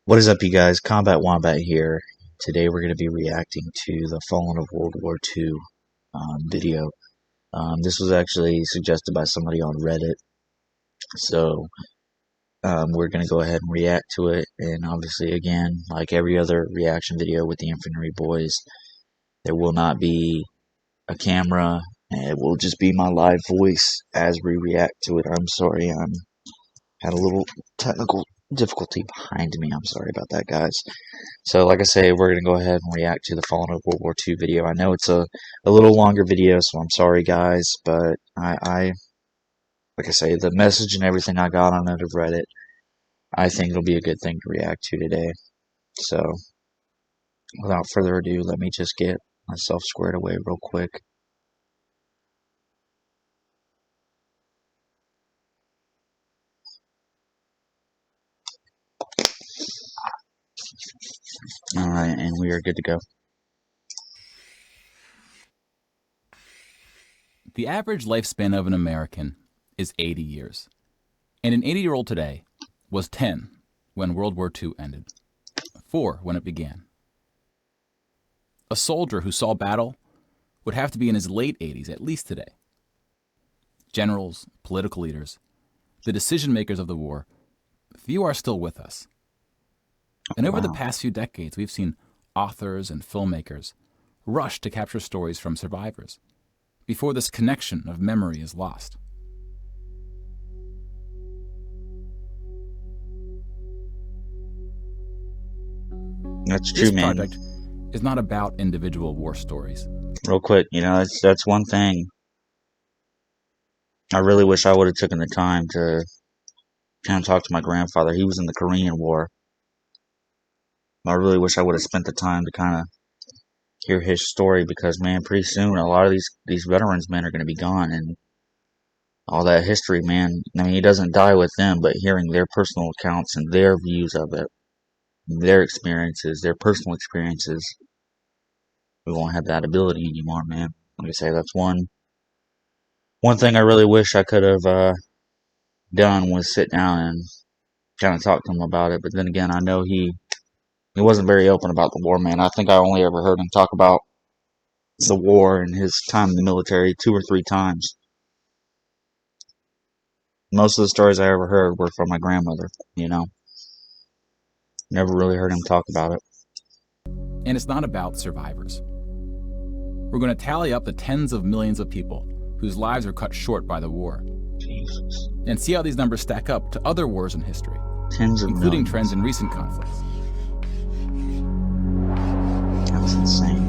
What is up, you guys? Combat Wombat here. Today we're going to be reacting to the Fallen of World War II video. This was actually suggested by somebody on Reddit, so we're going to go ahead and react to it. And obviously, again, like every other reaction video with the Infantry boys, there will not be a camera. It will just be my live voice as we react to it. I'm sorry, had a little technical difficulty behind me. I'm sorry about that, guys. So, like I say, we're going to go ahead and react to the Fallen of World War II video. I know it's a little longer video, so I'm sorry, guys, but like I say, the message and everything I got on it of Reddit, I think it'll be a good thing to react to today. So, without further ado, let me just get myself squared away real quick. Alright, and we are good to go. The average lifespan of an American is 80 years, and an 80-year-old today was 10 when World War II ended, 4 when it began. A soldier who saw battle would have to be in his late 80s at least today. Generals, political leaders, the decision makers of the war, few are still with us. And over the past few decades, we've seen authors and filmmakers rush to capture stories from survivors before this connection of memory is lost. That's true, man. This project is not about individual war stories. Real quick, that's one thing. I really wish I would have taken the time to kind of talk to my grandfather. He was in the Korean War. I really wish I would have spent the time to kind of hear his story because, man, pretty soon a lot of these veterans, man, are going to be gone, and all that history, man. I mean, he doesn't die with them, but hearing their personal accounts and their views of it, their experiences, their personal experiences, we won't have that ability anymore, man. Like I say, that's one thing I really wish I could have done was sit down and kind of talk to him about it. But then again, I know he wasn't very open about the war, man. I think I only ever heard him talk about the war and his time in the military 2 or 3 times. Most of the stories I ever heard were from my grandmother, Never really heard him talk about it. And it's not about survivors. We're going to tally up the tens of millions of people whose lives were cut short by the war. Jesus. And see how these numbers stack up to other wars in history, Tens of including millions. trends in recent conflicts. That's insane.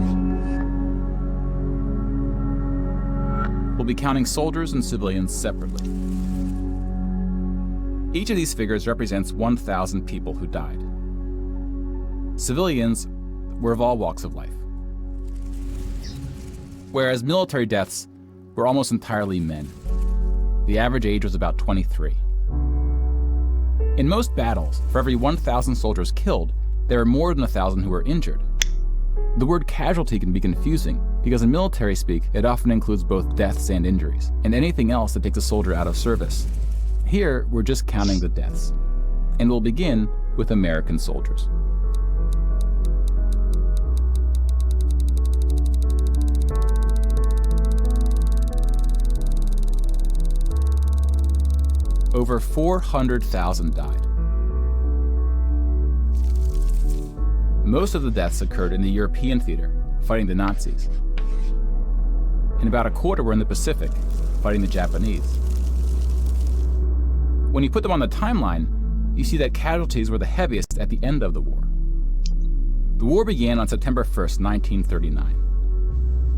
We'll be counting soldiers and civilians separately. Each of these figures represents 1,000 people who died. Civilians were of all walks of life, whereas military deaths were almost entirely men. The average age was about 23. In most battles, for every 1,000 soldiers killed, there are more than 1,000 who were injured. The word casualty can be confusing because in military speak, it often includes both deaths and injuries, and anything else that takes a soldier out of service. Here, we're just counting the deaths, and we'll begin with American soldiers. Over 400,000 died. Most of the deaths occurred in the European theater, fighting the Nazis. And about a quarter were in the Pacific, fighting the Japanese. When you put them on the timeline, you see that casualties were the heaviest at the end of the war. The war began on September 1st, 1939.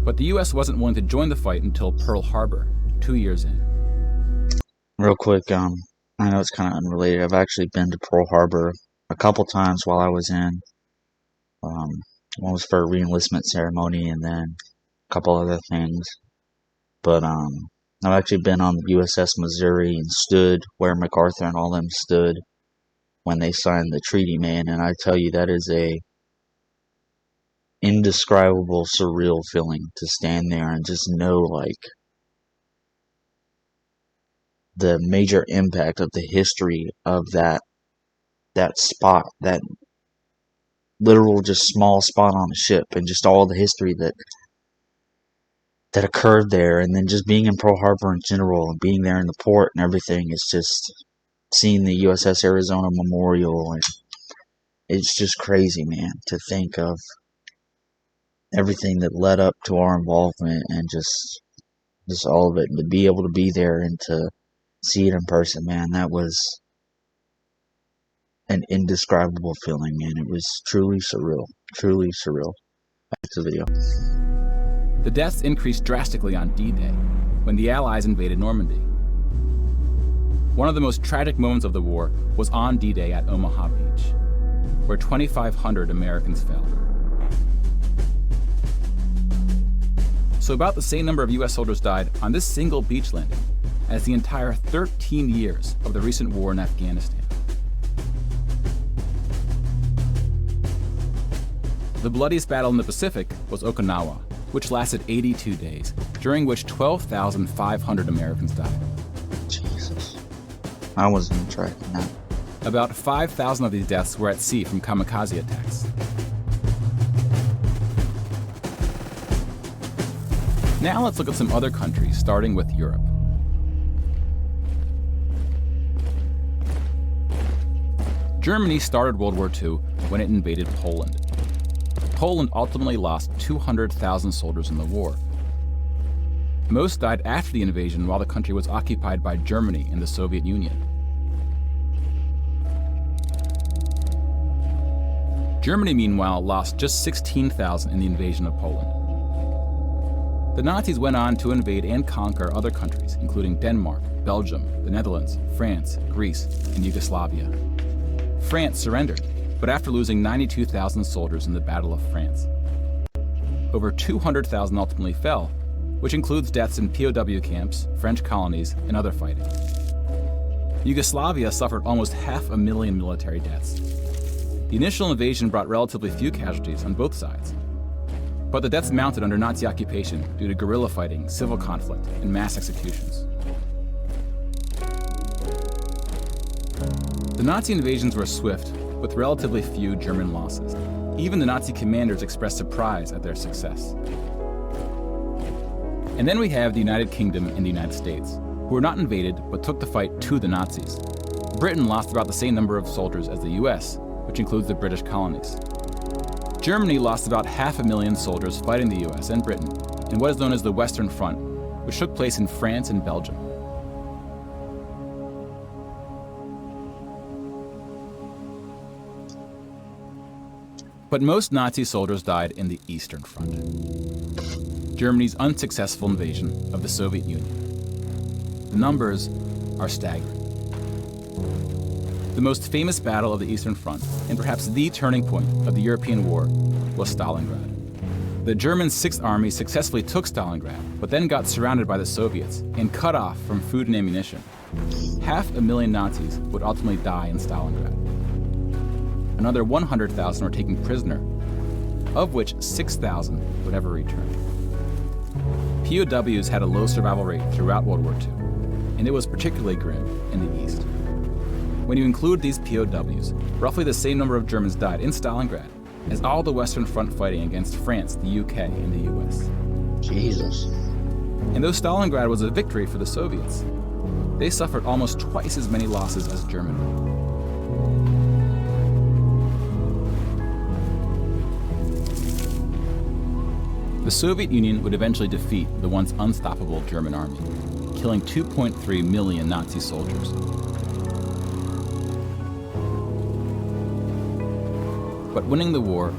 But the US wasn't willing to join the fight until Pearl Harbor, 2 years in. Real quick, I know it's kind of unrelated. I've actually been to Pearl Harbor a couple times while I was in. One was for a re-enlistment ceremony and then a couple other things. But I've actually been on the USS Missouri and stood where MacArthur and all them stood when they signed the treaty, man. And I tell you, that is a indescribable, surreal feeling to stand there and just know, like, the major impact of the history of that spot, that literal just small spot on a ship, and just all the history that occurred there, and then just being in Pearl Harbor in general, and being there in the port and everything. It's just seeing the USS Arizona Memorial, and it's just crazy, man, to think of everything that led up to our involvement, and just all of it, and to be able to be there and to see it in person, man, that was an indescribable feeling, man. It was truly surreal. Truly surreal. Back to the video. The deaths increased drastically on D-Day, when the Allies invaded Normandy. One of the most tragic moments of the war was on D-Day at Omaha Beach, where 2,500 Americans fell. So about the same number of US soldiers died on this single beach landing as the entire 13 years of the recent war in Afghanistan. The bloodiest battle in the Pacific was Okinawa, which lasted 82 days, during which 12,500 Americans died. Jesus. I wasn't even tracking that. About 5,000 of these deaths were at sea from kamikaze attacks. Now let's look at some other countries, starting with Europe. Germany started World War II when it invaded Poland. Poland ultimately lost 200,000 soldiers in the war. Most died after the invasion while the country was occupied by Germany and the Soviet Union. Germany, meanwhile, lost just 16,000 in the invasion of Poland. The Nazis went on to invade and conquer other countries, including Denmark, Belgium, the Netherlands, France, Greece, and Yugoslavia. France surrendered, but after losing 92,000 soldiers in the Battle of France. Over 200,000 ultimately fell, which includes deaths in POW camps, French colonies, and other fighting. Yugoslavia suffered almost 500,000 military deaths. The initial invasion brought relatively few casualties on both sides, but the deaths mounted under Nazi occupation due to guerrilla fighting, civil conflict, and mass executions. The Nazi invasions were swift, with relatively few German losses. Even the Nazi commanders expressed surprise at their success. And then we have the United Kingdom and the United States, who were not invaded but took the fight to the Nazis. Britain lost about the same number of soldiers as the US, which includes the British colonies. Germany lost about 500,000 soldiers fighting the US and Britain in what is known as the Western Front, which took place in France and Belgium. But most Nazi soldiers died in the Eastern Front, Germany's unsuccessful invasion of the Soviet Union. The numbers are staggering. The most famous battle of the Eastern Front, and perhaps the turning point of the European war, was Stalingrad. The German Sixth Army successfully took Stalingrad, but then got surrounded by the Soviets and cut off from food and ammunition. 500,000 Nazis would ultimately die in Stalingrad. Another 100,000 were taken prisoner, of which 6,000 would ever return. POWs had a low survival rate throughout World War II, and it was particularly grim in the East. When you include these POWs, roughly the same number of Germans died in Stalingrad as all the Western Front fighting against France, the UK, and the US. Jesus. And though Stalingrad was a victory for the Soviets, they suffered almost twice as many losses as Germany. The Soviet Union would eventually defeat the once unstoppable German army, killing 2.3 million Nazi soldiers. But winning the war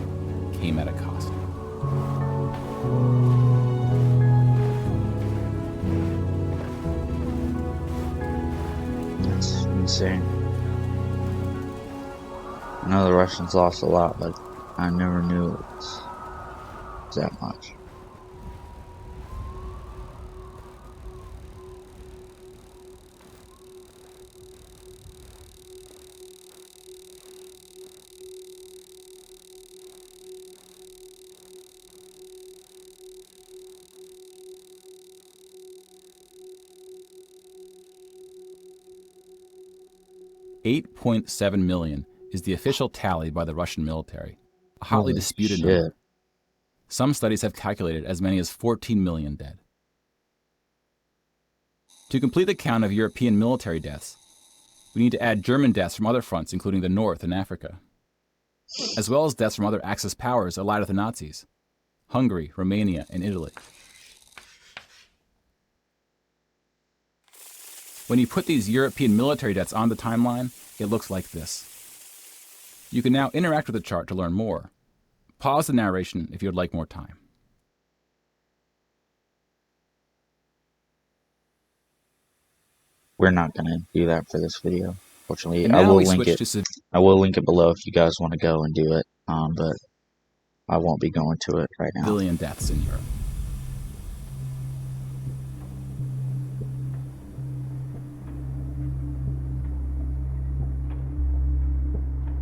came at a cost. That's insane. I know the Russians lost a lot, but I never knew it was that much. $8.7 million is the official tally by the Russian military. a hotly Holy disputed shit. number. Some studies have calculated as many as 14 million dead. To complete the count of European military deaths, we need to add German deaths from other fronts, including the North and Africa, as well as deaths from other Axis powers allied with the Nazis: Hungary, Romania, and Italy. When you put these European military deaths on the timeline, it looks like this. You can now interact with the chart to learn more. Pause the narration if you would like more time. We're not going to do that for this video. Fortunately, And I now will we link switch it. to I will link it below if you guys want to go and do it. But I won't be going to it right now. civilian deaths in Europe.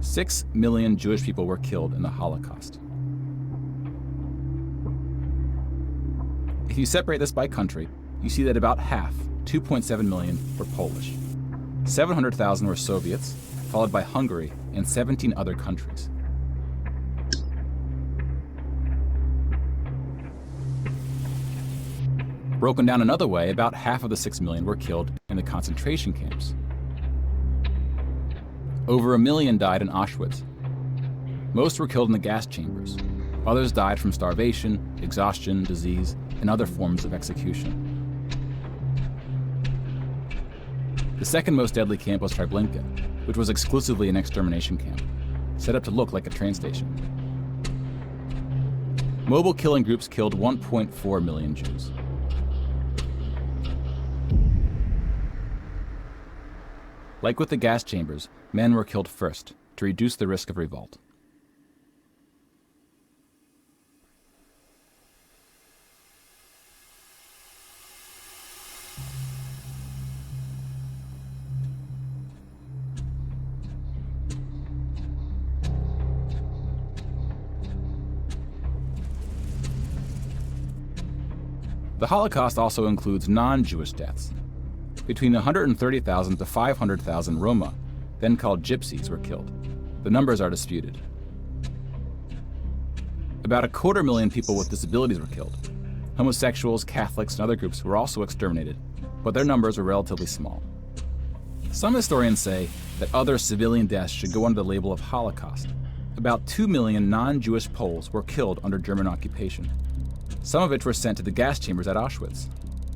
Six million Jewish people were killed in the Holocaust. If you separate this by country, you see that about half, 2.7 million, were Polish. 700,000 were Soviets, followed by Hungary and 17 other countries. Broken down another way, about half of the 6 million were killed in the concentration camps. Over 1 million died in Auschwitz. Most were killed in the gas chambers. Others died from starvation, exhaustion, disease, and other forms of execution. The second most deadly camp was Treblinka, which was exclusively an extermination camp, set up to look like a train station. Mobile killing groups killed 1.4 million Jews. Like with the gas chambers, men were killed first to reduce the risk of revolt. The Holocaust also includes non-Jewish deaths. Between 130,000 to 500,000 Roma, then called Gypsies, were killed. The numbers are disputed. About 250,000 people with disabilities were killed. Homosexuals, Catholics, and other groups were also exterminated, but their numbers were relatively small. Some historians say that other civilian deaths should go under the label of Holocaust. About 2 million non-Jewish Poles were killed under German occupation. Some of which were sent to the gas chambers at Auschwitz.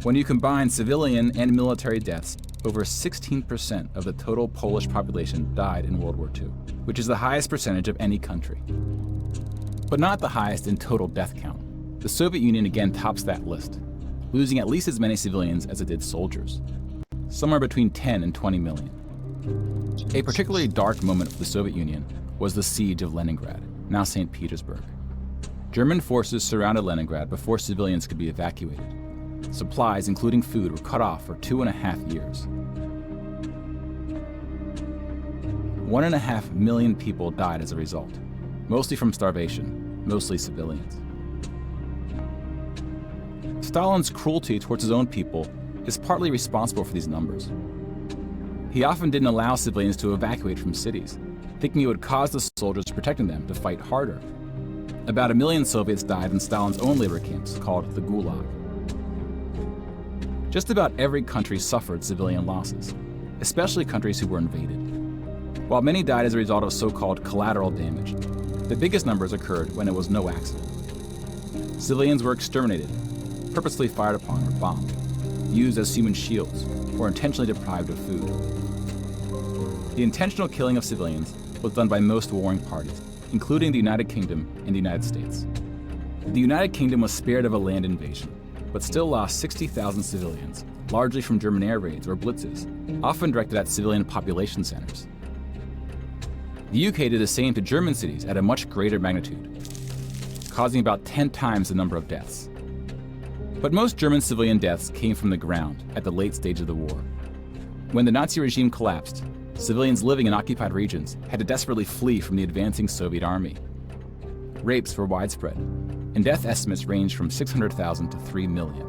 When you combine civilian and military deaths, over 16% of the total Polish population died in World War II, which is the highest percentage of any country. But not the highest in total death count. The Soviet Union again tops that list, losing at least as many civilians as it did soldiers, somewhere between 10 and 20 million. A particularly dark moment for the Soviet Union was the Siege of Leningrad, now St. Petersburg. German forces surrounded Leningrad before civilians could be evacuated. Supplies, including food, were cut off for 2.5 years. 1.5 million people died as a result, mostly from starvation, mostly civilians. Stalin's cruelty towards his own people is partly responsible for these numbers. He often didn't allow civilians to evacuate from cities, thinking it would cause the soldiers protecting them to fight harder. About 1 million Soviets died in Stalin's own labor camps, called the Gulag. Just about every country suffered civilian losses, especially countries who were invaded. While many died as a result of so-called collateral damage, the biggest numbers occurred when it was no accident. Civilians were exterminated, purposely fired upon or bombed, used as human shields, or intentionally deprived of food. The intentional killing of civilians was done by most warring parties, including the United Kingdom and the United States. The United Kingdom was spared of a land invasion, but still lost 60,000 civilians, largely from German air raids or blitzes, often directed at civilian population centers. The UK did the same to German cities at a much greater magnitude, causing about 10 times the number of deaths. But most German civilian deaths came from the ground at the late stage of the war. When the Nazi regime collapsed, civilians living in occupied regions had to desperately flee from the advancing Soviet army. Rapes were widespread, and death estimates ranged from 600,000 to 3 million.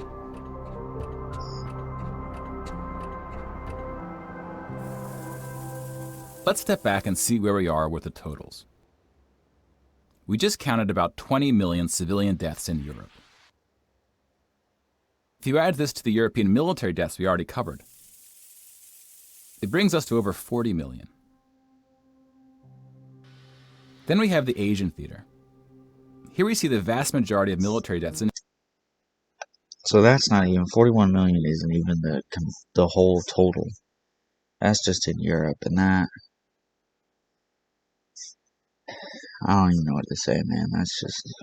Let's step back and see where we are with the totals. we just counted about 20 million civilian deaths in Europe. If you add this to the European military deaths we already covered, it brings us to over 40 million. Then we have the Asian theater. Here we see the vast majority of military deaths in. So that's not even 41 million. Isn't even the whole total. That's just in Europe, and that I don't even know what to say, man. That's just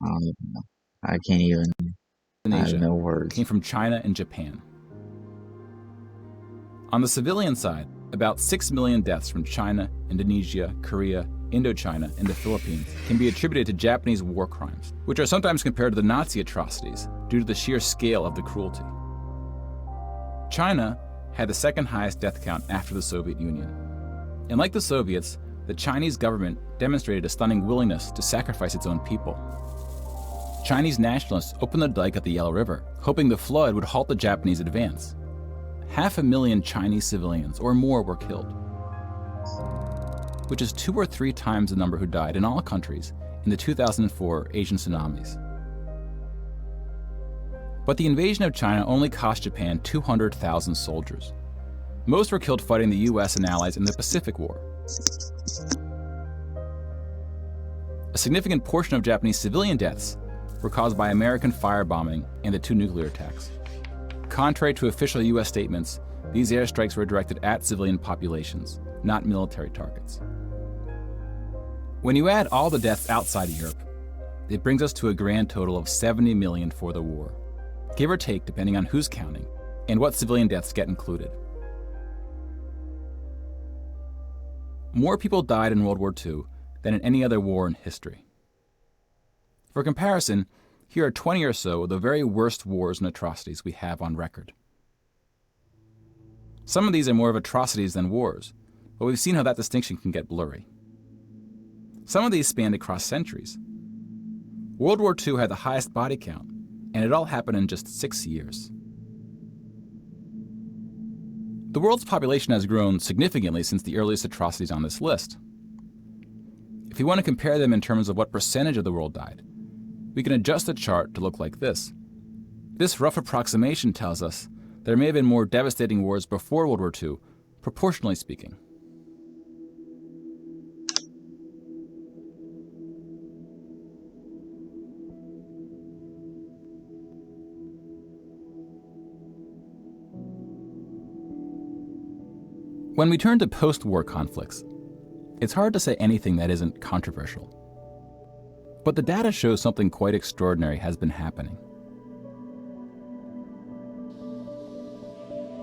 I don't even know. I can't even. In I have Asia no words. came from China and Japan. On the civilian side, about 6 million deaths from China, Indonesia, Korea, Indochina, and the Philippines can be attributed to Japanese war crimes, which are sometimes compared to the Nazi atrocities due to the sheer scale of the cruelty. China had the second highest death count after the Soviet Union. And like the Soviets, the Chinese government demonstrated a stunning willingness to sacrifice its own people. Chinese nationalists opened the dike at the Yellow River, hoping the flood would halt the Japanese advance. 500,000 Chinese civilians or more were killed, which is 2 or 3 times the number who died in all countries in the 2004 Asian tsunamis. But the invasion of China only cost Japan 200,000 soldiers. Most were killed fighting the US and allies in the Pacific War. A significant portion of Japanese civilian deaths were caused by American firebombing and the 2 nuclear attacks. Contrary to official US statements, these airstrikes were directed at civilian populations, not military targets. When you add all the deaths outside of Europe, it brings us to a grand total of 70 million for the war, give or take depending on who's counting and what civilian deaths get included. More people died in World War II than in any other war in history. For comparison, here are 20 or so of the very worst wars and atrocities we have on record. Some of these are more of atrocities than wars, but we've seen how that distinction can get blurry. Some of these spanned across centuries. World War II had the highest body count, and it all happened in just 6 years. The world's population has grown significantly since the earliest atrocities on this list. If you want to compare them in terms of what percentage of the world died, we can adjust the chart to look like this. This rough approximation tells us there may have been more devastating wars before World War II, proportionally speaking. When we turn to post-war conflicts, it's hard to say anything that isn't controversial. But the data shows something quite extraordinary has been happening.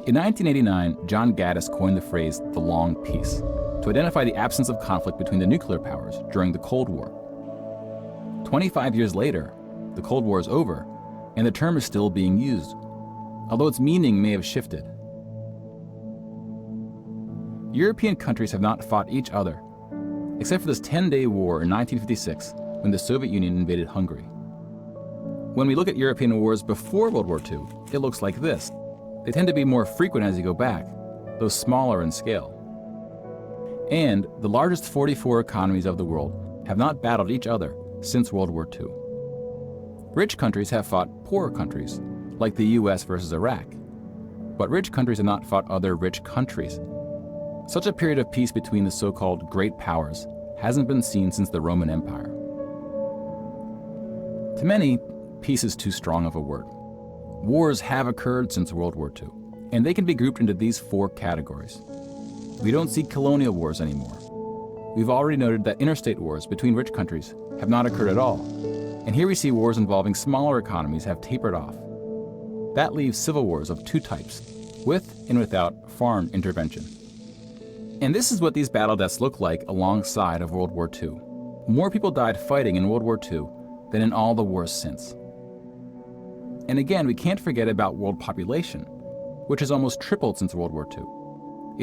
In 1989, John Gaddis coined the phrase the long peace to identify the absence of conflict between the nuclear powers during the Cold War. 25 years later, the Cold War is over, and the term is still being used, although its meaning may have shifted. European countries have not fought each other, except for this 10-day war in 1956 when the Soviet Union invaded Hungary. When we look at European wars before World War II, it looks like this. They tend to be more frequent as you go back, though smaller in scale. And the largest 44 economies of the world have not battled each other since World War II. Rich countries have fought poorer countries, like the US versus Iraq, but rich countries have not fought other rich countries. Such a period of peace between the so-called great powers hasn't been seen since the Roman Empire. To many, peace is too strong of a word. Wars have occurred since World War II, and they can be grouped into these 4 categories. We don't see colonial wars anymore. We've already noted that interstate wars between rich countries have not occurred at all, and here we see wars involving smaller economies have tapered off. That leaves civil wars of 2 types, with and without foreign intervention. And this is what these battle deaths look like alongside of World War II. More people died fighting in World War II than in all the wars since. And again, we can't forget about world population, which has almost tripled since World War II.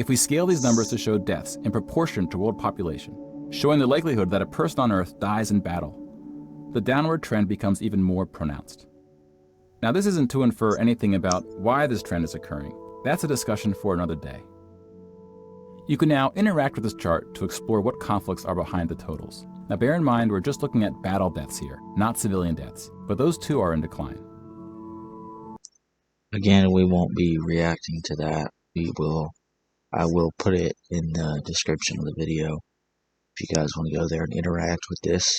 If we scale these numbers to show deaths in proportion to world population, showing the likelihood that a person on Earth dies in battle, the downward trend becomes even more pronounced. Now, this isn't to infer anything about why this trend is occurring. That's a discussion for another day. You can now interact with this chart to explore what conflicts are behind the totals. Now bear in mind we're just looking at battle deaths here, not civilian deaths, but those too are in decline. Again, we won't be reacting to that. I will put it in the description of the video. If you guys want to go there and interact with this,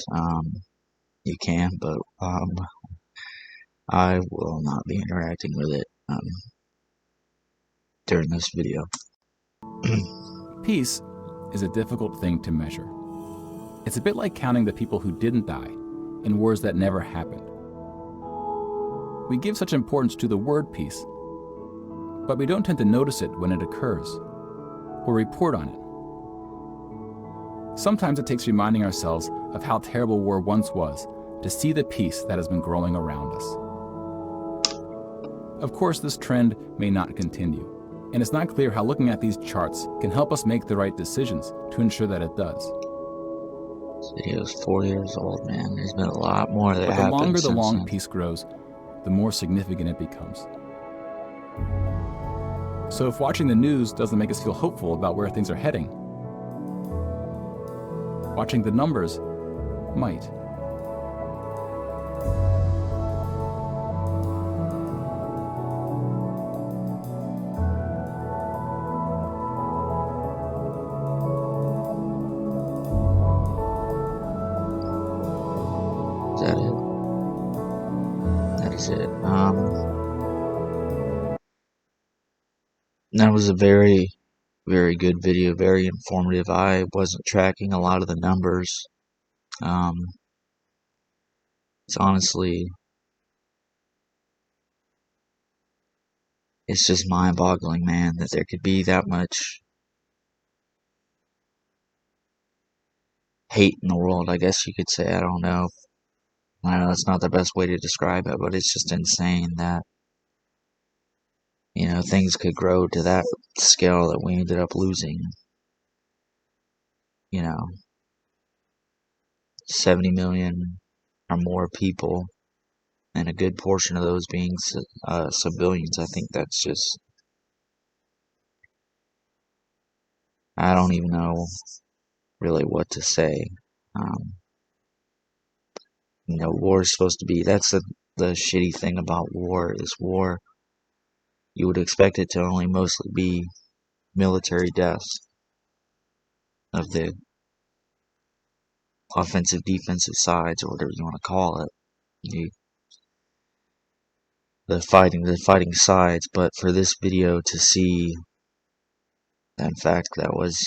you can, but I will not be interacting with it during this video. Peace is a difficult thing to measure. It's a bit like counting the people who didn't die in wars that never happened. We give such importance to the word peace, but we don't tend to notice it when it occurs or report on it. Sometimes it takes reminding ourselves of how terrible war once was to see the peace that has been growing around us. Of course, this trend may not continue, and it's not clear how looking at these charts can help us make the right decisions to ensure that it does. This video is 4 years old, man. There's been a lot more that happened. But the longer the long then. peace grows, the more significant it becomes. So if watching the news doesn't make us feel hopeful about where things are heading, watching the numbers might. Is that it? That is it. That was a very, very good video, very informative. I wasn't tracking a lot of the numbers. It's honestly, it's just mind-boggling, man, that there could be that much hate in the world, I guess you could say. I don't know. I know that's not the best way to describe it, but it's just insane that, you know, things could grow to that scale that we ended up losing, you know, 70 million or more people, and a good portion of those being civilians. I think that's just, I don't even know really what to say. You know, war is supposed to be, that's the shitty thing about war, is war, you would expect it to only mostly be military deaths of the offensive, defensive sides, or whatever you want to call it. The fighting sides, but for this video to see that in fact that was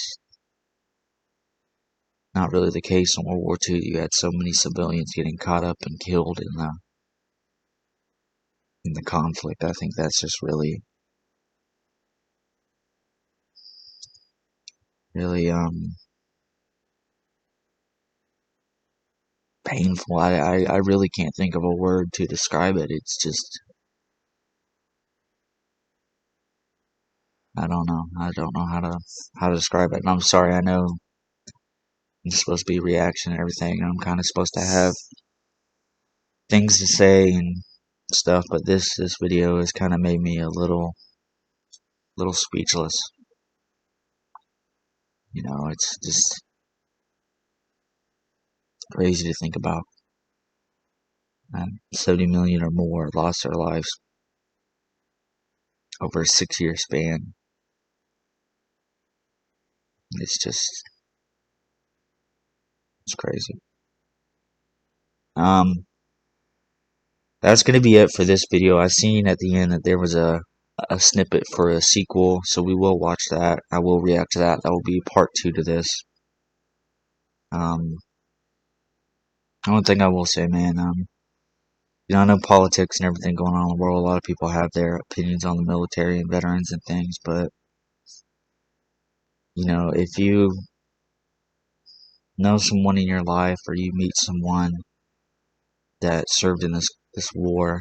not really the case in World War II. You had so many civilians getting caught up and killed in the conflict. I think that's just really painful. I really can't think of a word to describe it. It's just, I don't know how to describe it. And I'm sorry, I know it's supposed to be reaction and everything, and I'm kind of supposed to have things to say and stuff, but this video has kind of made me a little speechless. You know, it's just crazy to think about. 70 million or more lost their lives over a 6-year span. It's crazy. That's going to be it for this video. I seen at the end that there was a snippet for a sequel, so we will watch that. I will react to that. That will be part 2 to this. One thing I will say, man, you know, I know politics and everything going on in the world. A lot of people have their opinions on the military and veterans and things, but, you know, if you know someone in your life, or you meet someone that served in this war,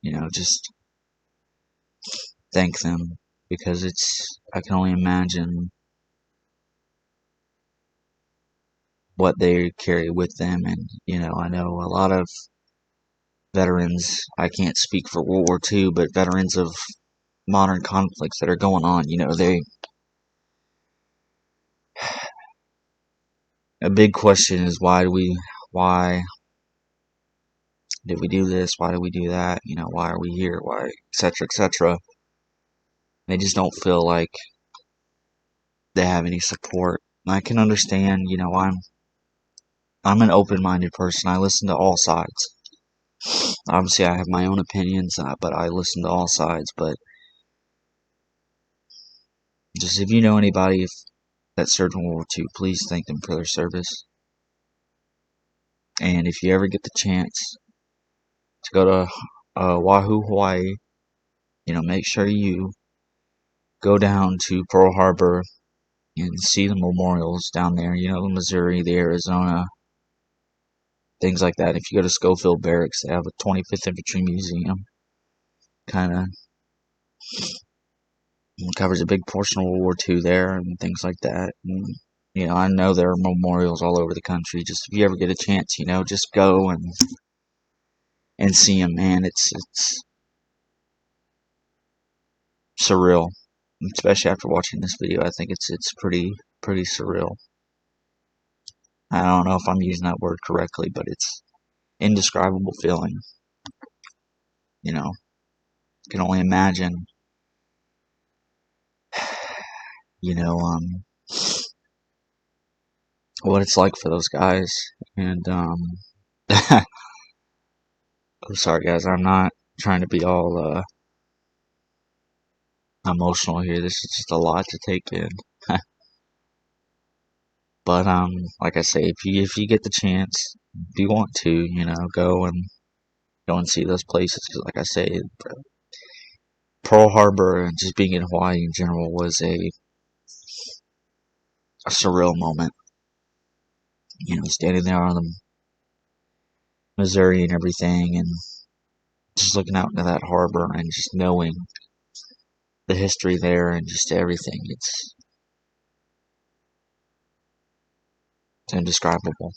you know, just thank them, because I can only imagine what they carry with them. And, you know, I know a lot of veterans, I can't speak for World War II, but veterans of modern conflicts that are going on, you know, a big question is why did we do this? Why did we do that? You know, why are we here? Why, etc., etc. They just don't feel like they have any support. And I can understand, you know, I'm an open-minded person. I listen to all sides. Obviously, I have my own opinions, but I listen to all sides. But just if you know anybody that served in World War II, please thank them for their service. And if you ever get the chance to go to Oahu, Hawaii, you know, make sure you go down to Pearl Harbor and see the memorials down there. You know, the Missouri, the Arizona, things like that. If you go to Schofield Barracks, they have a 25th Infantry Museum. Kind of covers a big portion of World War II there and things like that. And, you know, I know there are memorials all over the country. Just if you ever get a chance, you know, just go and see them, man. It's surreal, especially after watching this video. I think it's pretty surreal. I don't know if I'm using that word correctly, but it's indescribable feeling. You know, I can only imagine. You know, what it's like for those guys. And I'm sorry, guys. I'm not trying to be all emotional here. This is just a lot to take in. But like I say, if you get the chance, if you want to, you know, go and see those places. Because like I say, Pearl Harbor and just being in Hawaii in general was a surreal moment. You know, standing there on the Missouri and everything, and just looking out into that harbor and just knowing the history there and just everything. It's indescribable.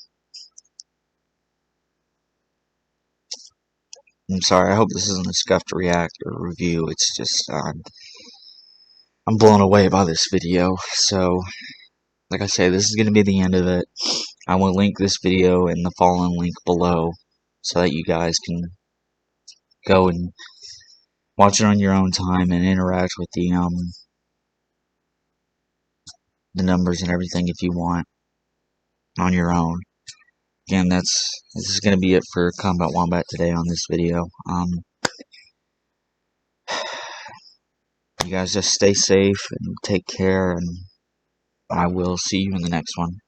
I'm sorry. I hope this isn't a scuffed react or review. It's just I'm blown away by this video. So, like I say, this is going to be the end of it. I will link this video in the following link below so that you guys can go and watch it on your own time and interact with the numbers and everything if you want on your own. Again, this is going to be it for Combat Wombat today on this video. You guys just stay safe and take care, and I will see you in the next one.